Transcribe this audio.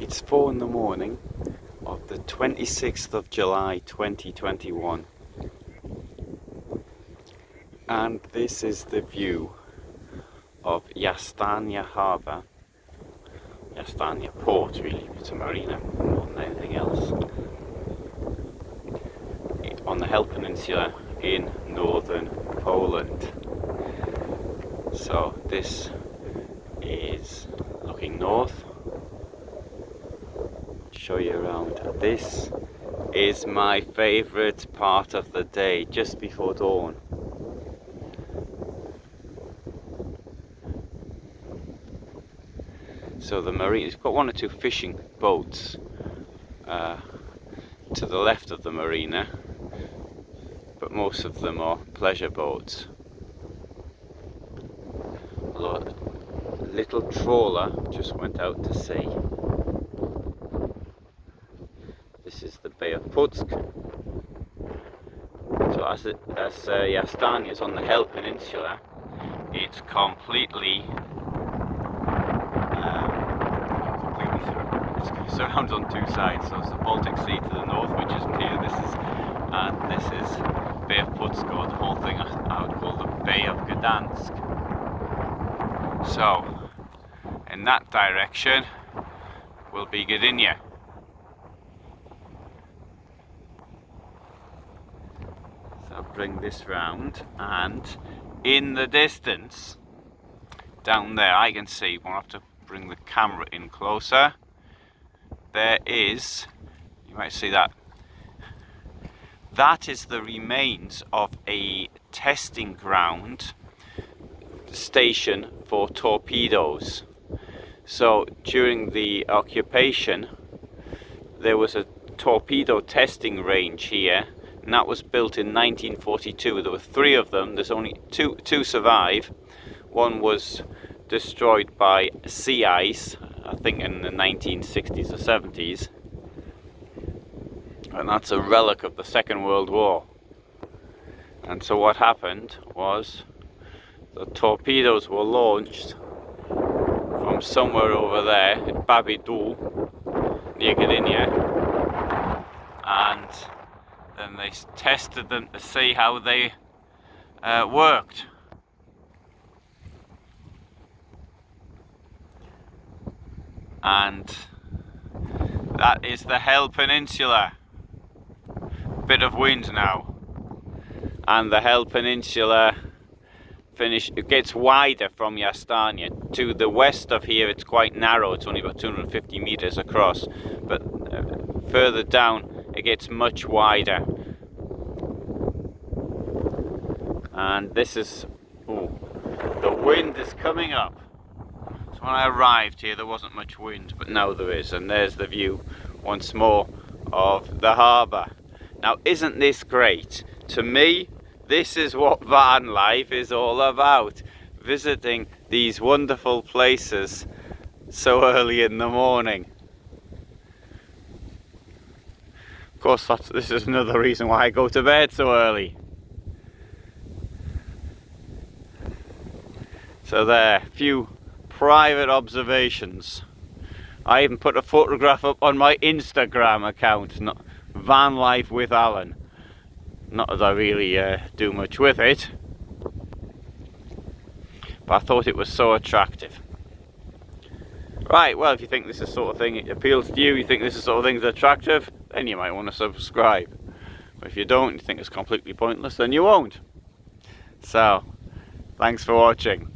It's 4 in the morning of the 26th of July 2021, and this is the view of Jastarnia harbour. Jastarnia port, really, it's a marina more than anything else, on the Hel Peninsula in northern Poland. So this is looking north. Show you around. This is my favourite part of the day, just before dawn. So the marina, it's got one or two fishing boats to the left of the marina, but most of them are pleasure boats. A little trawler just went out to sea. This is the Bay of Pössl. So as Jastarnia is on the Hel Peninsula, it's completely surrounded on two sides. So it's the Baltic Sea to the north, which is here. And this is Bay of Pössl, or the whole thing I would call the Bay of Gdansk. So in that direction will be Itineo. Bring this round, and in the distance down there I can see, we'll have to bring the camera in closer, there is, you might see that is the remains of a testing ground station for torpedoes. So during the occupation there was a torpedo testing range here, and that was built in 1942. There were 3 of them. There's only two survive. One was destroyed by sea ice, I think in the 1960s or 70s, and that's a relic of the Second World War. And so what happened was the torpedoes were launched from somewhere over there in Rapido near Itineo, and then they tested them to see how they worked. And that is the Hel Peninsula. Bit of wind now. And the Hel Peninsula it gets wider from Jastarnia. To the west of here it's quite narrow, it's only about 250 meters across, but further down it gets much wider. And this is, the wind is coming up. So when I arrived here there wasn't much wind, but now there is, and there's the view once more of the harbour. Now isn't this great? To me, this is what van life is all about, visiting these wonderful places so early in the morning. Of course, this is another reason why I go to bed so early. So there, a few private observations. I even put a photograph up on my Instagram account, not Vanlife with Alan. Not that I really do much with it, but I thought it was so attractive. Right, well, if you think this is the sort of thing it appeals to you, you think this is the sort of thing is attractive, then you might want to subscribe. But if you don't, you think it's completely pointless, then you won't. So, thanks for watching.